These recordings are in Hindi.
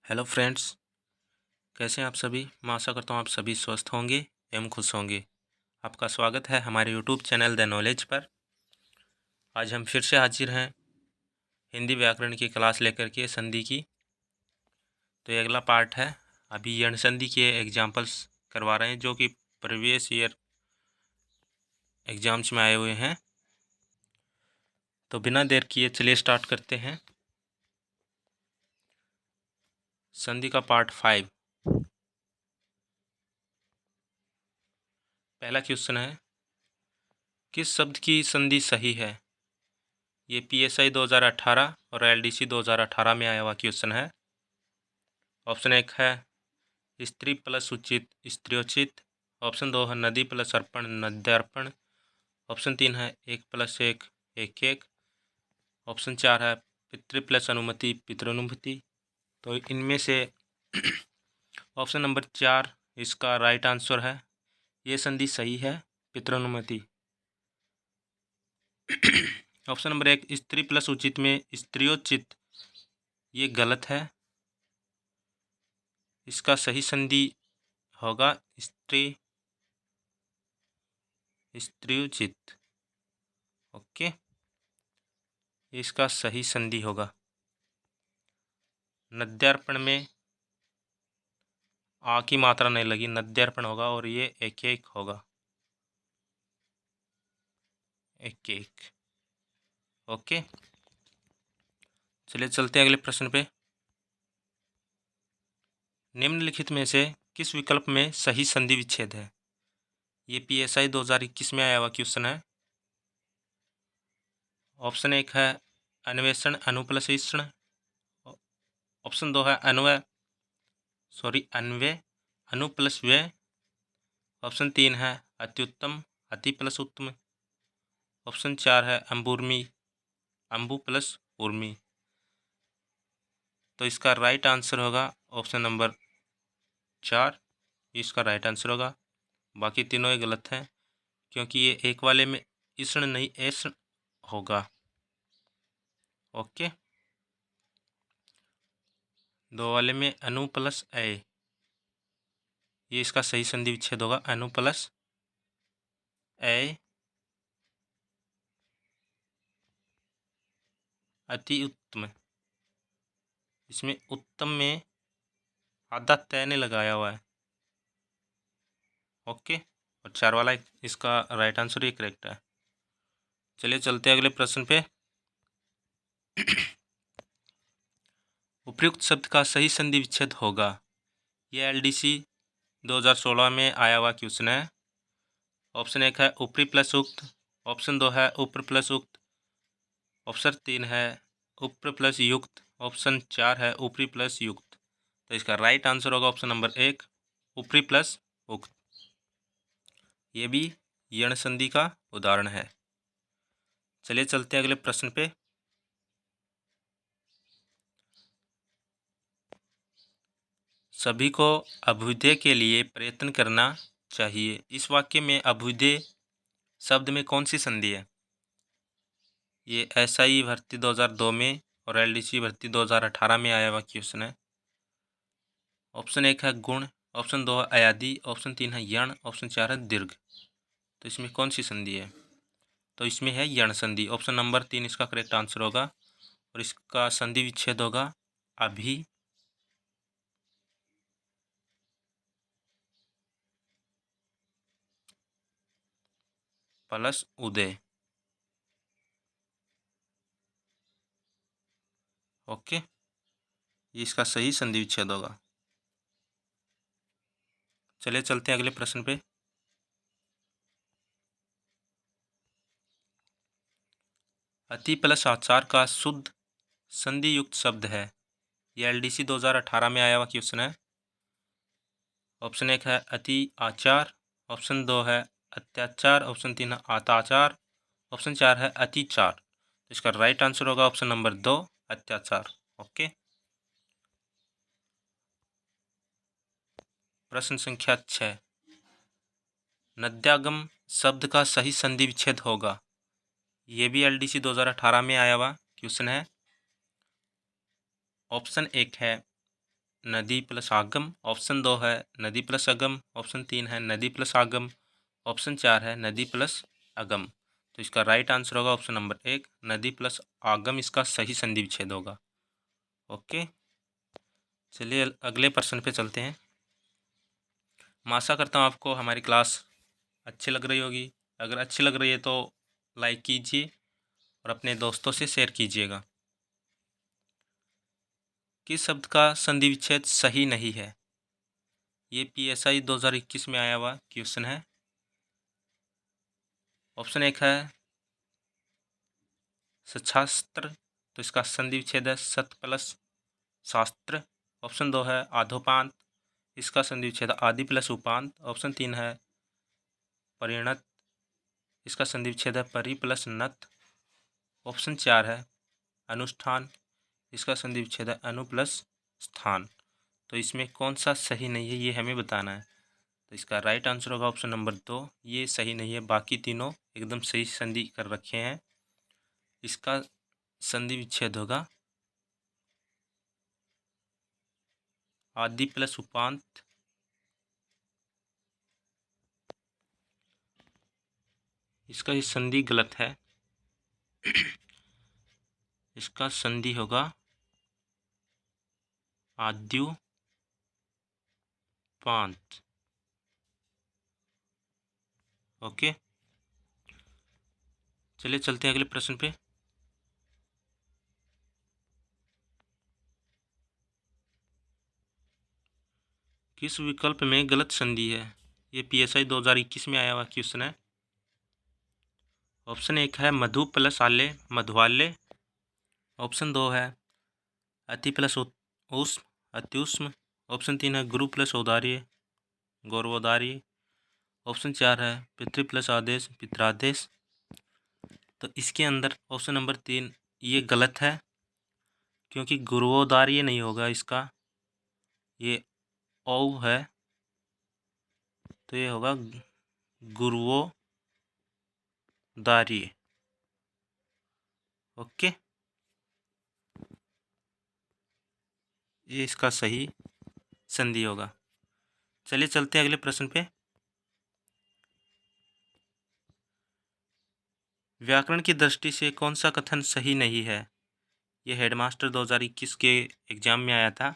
हेलो फ्रेंड्स, कैसे हैं आप सभी। मैं आशा करता हूँ आप सभी स्वस्थ होंगे एवं खुश होंगे। आपका स्वागत है हमारे यूट्यूब चैनल द नॉलेज पर। आज हम फिर से हाजिर हैं हिंदी व्याकरण की क्लास लेकर के संधि की। तो ये अगला पार्ट है। अभी यण संधि के एग्जाम्पल्स करवा रहे हैं जो कि प्रीवियस ईयर एग्जाम्स में आए हुए हैं। तो बिना देर किए चलिए स्टार्ट करते हैं संधि का पार्ट 5। पहला क्वेश्चन है, किस शब्द की संधि सही है। ये PSI 2018 और LDC 2018 में आया हुआ क्वेश्चन है। ऑप्शन 1 है स्त्री प्लस उचित स्त्रियोचित। ऑप्शन 2 है नदी प्लस अर्पण नद्यार्पण। ऑप्शन 3 है 1+1 1 1। ऑप्शन 4 है पितृ प्लस अनुमति पितृनुमति। तो इनमें से ऑप्शन नंबर 4 इसका राइट आंसर है। ये संधि सही है, पितृनुमति। ऑप्शन नंबर 1 स्त्री प्लस उचित में स्त्रियोचित, ये गलत है। इसका सही संधि होगा स्त्रियोचित। ओके, इसका सही संधि होगा। नद्यार्पण में आ की मात्रा नहीं लगी, नद्यार्पण होगा और ये 1 1 होगा। 1 1। ओके, चलिए चलते हैं अगले प्रश्न पे। निम्नलिखित में से किस विकल्प में सही संधि विच्छेद है। ये PSI 2021 में आया हुआ क्वेश्चन है। ऑप्शन 1 है अन्वेषण अनुप्लसिष्ण। ऑप्शन 2 है अन्वय अन्वय अनु प्लस व्यय। ऑप्शन 3 है अत्युत्तम अति प्लस उत्तम। ऑप्शन 4 है अंबुर्मी अंबु प्लस उर्मी। तो इसका राइट आंसर होगा ऑप्शन नंबर 4, इसका राइट आंसर होगा। बाकी तीनों ही गलत हैं क्योंकि ये एक वाले में इष्ण नहीं ऐष्ण होगा। ओके, 2 वाले में अनु प्लस ए, ये इसका सही संधि विच्छेद होगा। अनु प्लस ए अति उत्तम। इसमें उत्तम में आधा तय ने लगाया हुआ है। ओके, और 4 वाला इसका राइट आंसर ही करेक्ट है। चलिए चलते हैं अगले प्रश्न पे। उपयुक्त शब्द का सही संधि विच्छेद होगा। यह LDC 2016 में आया हुआ क्वेश्चन है। ऑप्शन 1 है ऊपरी प्लस उक्त। ऑप्शन 2 है ऊपर प्लस उक्त। ऑप्शन 3 है ऊपर प्लस युक्त। ऑप्शन 4 है ऊपरी प्लस युक्त। तो इसका राइट आंसर होगा ऑप्शन नंबर 1, ऊपरी प्लस उक्त। ये भी यण संधि का उदाहरण है। चलिए चलते हैं अगले प्रश्न पे। सभी को अभ्युदय के लिए प्रयत्न करना चाहिए। इस वाक्य में अभ्युदय शब्द में कौन सी संधि है। ये SI भर्ती 2002 में और LDC भर्ती 2018 में आया हुआ क्वेश्चन है। ऑप्शन 1 है गुण। ऑप्शन 2 है अयादि। ऑप्शन 3 है यण। ऑप्शन 4 है दीर्घ। तो इसमें कौन सी संधि है। तो इसमें है यण संधि। ऑप्शन नंबर 3 इसका करेक्ट आंसर होगा और इसका संधि विच्छेद होगा अभी प्लस उदय। ओके, ये इसका सही संधि विच्छेद होगा। चलिए चलते हैं अगले प्रश्न पे। अति प्लस आचार का शुद्ध संधि युक्त शब्द है। ये LDC 2018 में आया हुआ क्वेश्चन है। ऑप्शन 1 है अति आचार। ऑप्शन 2 है अत्याचार। ऑप्शन 3 है आताचार। ऑप्शन 4 है अतिचार। तो इसका राइट आंसर होगा ऑप्शन नंबर 2, अत्याचार। ओके, प्रश्न संख्या 6। नद्यागम शब्द का सही संधि विच्छेद होगा। ये भी LDC 2018 में आया हुआ क्वेश्चन है। ऑप्शन 1 है नदी प्लस आगम, ऑप्शन 2 है नदी प्लस अगम, ऑप्शन 3 है नदी प्लस आगम, ऑप्शन 4 है नदी प्लस अगम। तो इसका राइट आंसर होगा ऑप्शन नंबर 1 नदी प्लस आगम, इसका सही संधि विच्छेद होगा। ओके, चलिए अगले प्रश्न पे चलते हैं। मैं आशा करता हूँ आपको हमारी क्लास अच्छी लग रही होगी। अगर अच्छी लग रही है तो लाइक कीजिए और अपने दोस्तों से शेयर कीजिएगा। किस शब्द का संधि विच्छेद सही नहीं है? ये PSI 2021 में आया हुआ क्वेश्चन है। ऑप्शन 1 है सच्छास्त्र, तो इसका संधि विच्छेद है सत प्लस शास्त्र। ऑप्शन 2 है आधोपांत, इसका संधि विच्छेद आदि प्लस उपांत। ऑप्शन 3 है परिणत, इसका संधि विच्छेद है परि प्लस नत। ऑप्शन 4 है अनुष्ठान, इसका संधि विच्छेद है अनु प्लस स्थान। तो इसमें कौन सा सही नहीं है ये हमें बताना है। तो इसका राइट आंसर होगा ऑप्शन नंबर 2, ये सही नहीं है। बाकी तीनों एकदम सही संधि कर रखे हैं। इसका संधि विच्छेद होगा आदि प्लस उपांत। इसका ये संधि गलत है। इसका संधि होगा आद्युपांत। ओके, चलिए चलते हैं अगले प्रश्न पे। किस विकल्प में गलत संधि है? ये PSI 2021 में आया हुआ क्वेश्चन है। ऑप्शन 1 है मधु प्लस आल्य मधुआल्य। ऑप्शन 2 है अति प्लस उष्म अत्युष्म। ऑप्शन 3 है गुरु प्लस औदार्य गौरवोदार्य। ऑप्शन 4 है पितृ प्लस आदेश पित्रादेश। तो इसके अंदर ऑप्शन नंबर 3 ये गलत है, क्योंकि गुरुवोदार्य नहीं होगा इसका, ये औ है, तो ये होगा गुरुवोदार्य। ओके, ये इसका सही संधि होगा। चलिए चलते हैं अगले प्रश्न पे। व्याकरण की दृष्टि से कौन सा कथन सही नहीं है? ये हेडमास्टर 2021 के एग्जाम में आया था।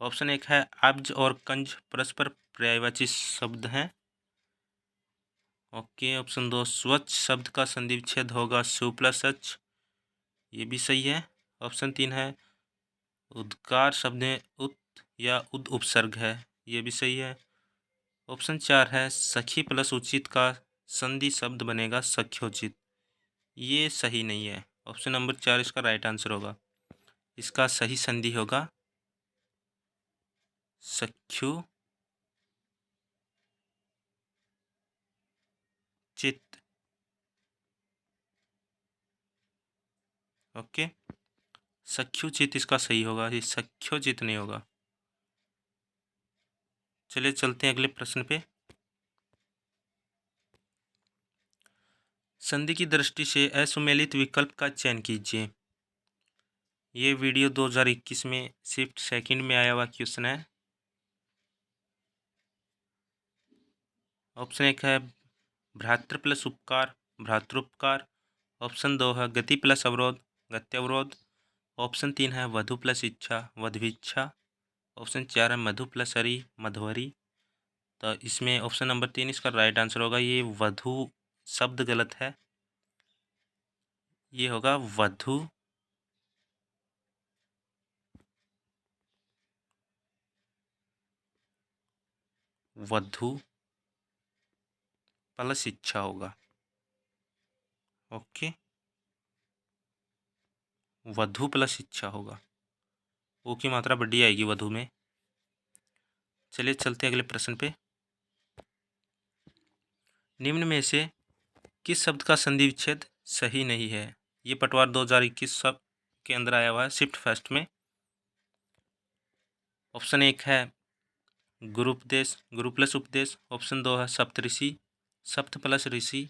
ऑप्शन 1 है अब्ज और कंज परस्पर पर्यायवाची शब्द हैं। ओके, ऑप्शन 2 स्वच्छ शब्द का संधि विच्छेद होगा सु प्लस अच, ये भी सही है। ऑप्शन 3 है उद्गार शब्द में उत या उद उपसर्ग है, ये भी सही है। ऑप्शन 4 है सखी प्लस उचित का संधि शब्द बनेगा सख्योचित, ये सही नहीं है। ऑप्शन नंबर 4 इसका राइट आंसर होगा। इसका सही संधि होगा सख्युचित। ओके, सख्युचित इसका सही होगा, ये सख्योचित नहीं होगा। चलिए चलते हैं अगले प्रश्न पे। संधि की दृष्टि से असुमेलित विकल्प का चयन कीजिए। ये वीडियो 2021 में शिफ्ट सेकंड में आया हुआ क्वेश्चन है। ऑप्शन 1 है भ्रातृ प्लस उपकार भ्रातृपकार। ऑप्शन 2 है गति प्लस अवरोध गत्यवरोध। ऑप्शन 3 है वधु प्लस इच्छा वधविच्छा। ऑप्शन 4 है मधु प्लस हरि मधुवरी। तो इसमें ऑप्शन नंबर 3 इसका राइट आंसर होगा। ये वधु शब्द गलत है, ये होगा वधु वधु प्लस इच्छा होगा। ओके, वधु प्लस इच्छा होगा, ओ की मात्रा बड़ी आएगी वधु में। चलिए चलते हैं अगले प्रश्न पे। निम्न में से किस शब्द का संधि विच्छेद सही नहीं है? ये पटवार 2021 शब्द के अंदर आया हुआ है शिफ्ट फर्स्ट में। ऑप्शन 1 है गुरुपदेश गुरु प्लस उपदेश। ऑप्शन 2 है सप्तऋषि सप्त प्लस ऋषि।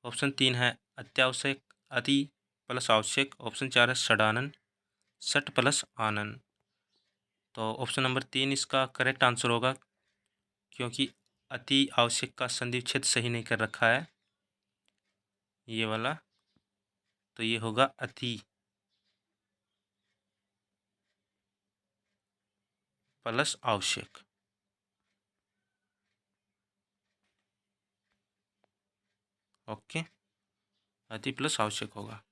ऑप्शन 3 है अत्यावश्यक अति प्लस आवश्यक। ऑप्शन 4 है षडानन सट प्लस आनन। तो ऑप्शन नंबर 3 इसका करेक्ट आंसर होगा, क्योंकि अति आवश्यक का संधि विच्छेद सही नहीं कर रखा है ये वाला, तो ये होगा अति प्लस आवश्यक। ओके, अति प्लस आवश्यक होगा।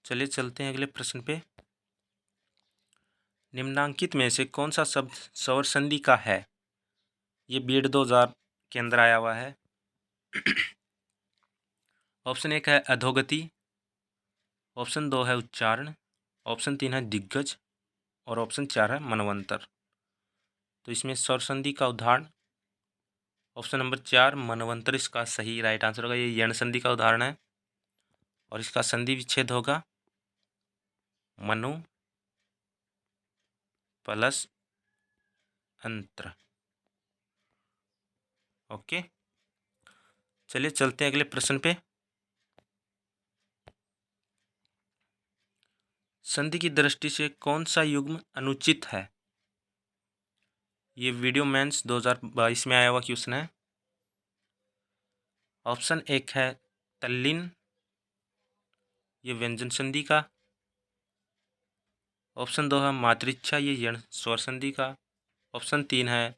चलिए चलते हैं अगले प्रश्न पे। निम्नांकित में से कौन सा शब्द स्वर संधि का है? ये बीएड 2000 के अंदर आया हुआ है। ऑप्शन 1 है अधोगति, ऑप्शन 2 है उच्चारण, ऑप्शन 3 है दिग्गज और ऑप्शन 4 है मनवंतर। तो इसमें स्वर संधि का उदाहरण ऑप्शन नंबर 4 मनवंतर इसका सही राइट आंसर होगा। ये यण संधि का उदाहरण है और इसका संधि विच्छेद होगा मनु प्लस अंत्र। ओके, चलिए चलते हैं अगले प्रश्न पे। संधि की दृष्टि से कौन सा युग्म अनुचित है? ये वीडियो मेंस 2022 में आया हुआ क्वेश्चन है। ऑप्शन 1 है तल्लीन, ये व्यंजन संधि का। ऑप्शन 2 है मातृच्छा, ये यण स्वर संधि का। ऑप्शन 3 है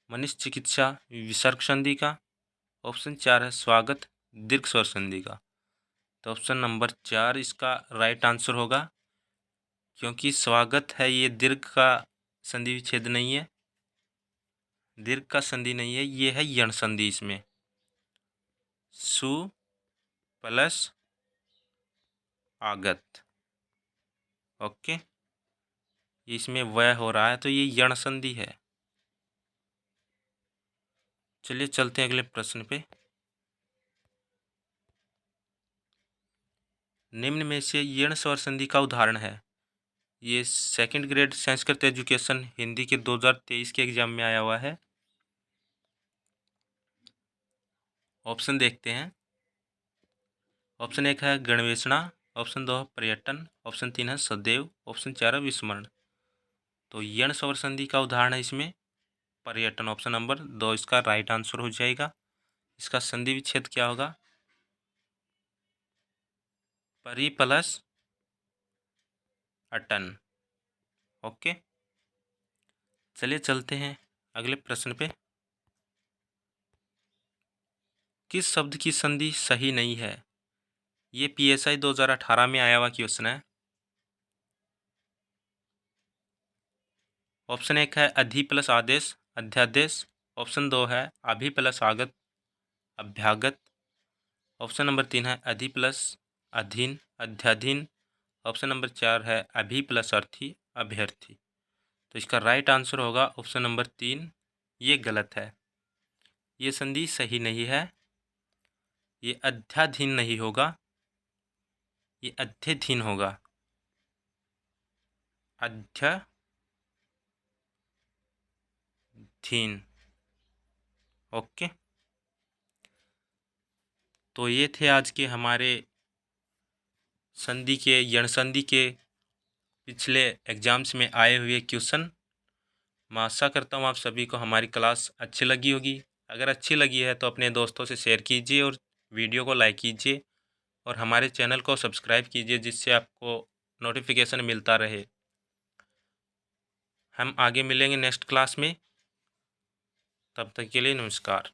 मनीष चिकित्सा विसर्ग संधि का। ऑप्शन 4 है स्वागत दीर्घ स्वर संधि का। तो ऑप्शन नंबर 4 इसका राइट आंसर होगा, क्योंकि स्वागत है ये दीर्घ का संधि विच्छेद नहीं है, दीर्घ का संधि नहीं है, ये है यण संधि। इसमें सु प्लस आगत। ओके, इसमें वह हो रहा है तो ये यण संधि है। चलिए चलते हैं अगले प्रश्न पे। निम्न में से यण स्वर संधि का उदाहरण है। ये second grade Sanskrit education Hindi के 2023 के एग्जाम में आया हुआ है। ऑप्शन देखते हैं। ऑप्शन 1 है गणवेशना, ऑप्शन 2 है पर्यटन, ऑप्शन 3 है सदैव, ऑप्शन 4 है विस्मरण। तो यण स्वर संधि का उदाहरण है इसमें पर्यटन। ऑप्शन नंबर 2 इसका राइट आंसर हो जाएगा। इसका संधि विच्छेद क्या होगा? परि प्लस अटन। ओके, चलिए चलते हैं अगले प्रश्न पे। किस शब्द की संधि सही नहीं है? ये PSI 2018 में आया हुआ क्वेश्चन है। ऑप्शन 1 है अधि प्लस आदेश अध्यादेश, ऑप्शन 2 है अभि प्लस आगत अभ्यागत, ऑप्शन नंबर 3 है अधि प्लस अधीन अध्याधीन, ऑप्शन नंबर 4 है अभि प्लस अर्थी अभ्यर्थी। तो इसका राइट आंसर होगा ऑप्शन नंबर 3। ये गलत है, ये संधि सही नहीं है। ये अध्याधीन नहीं होगा, ये अध्यधीन होगा। अध्यधीन। ओके, तो ये थे आज के हमारे संधि के यण संधि के पिछले एग्जाम्स में आए हुए क्वेश्चन। मैं आशा करता हूँ आप सभी को हमारी क्लास अच्छी लगी होगी। अगर अच्छी लगी है तो अपने दोस्तों से शेयर कीजिए और वीडियो को लाइक कीजिए और हमारे चैनल को सब्सक्राइब कीजिए, जिससे आपको नोटिफिकेशन मिलता रहे। हम आगे मिलेंगे नेक्स्ट क्लास में, तब तक के लिए नमस्कार।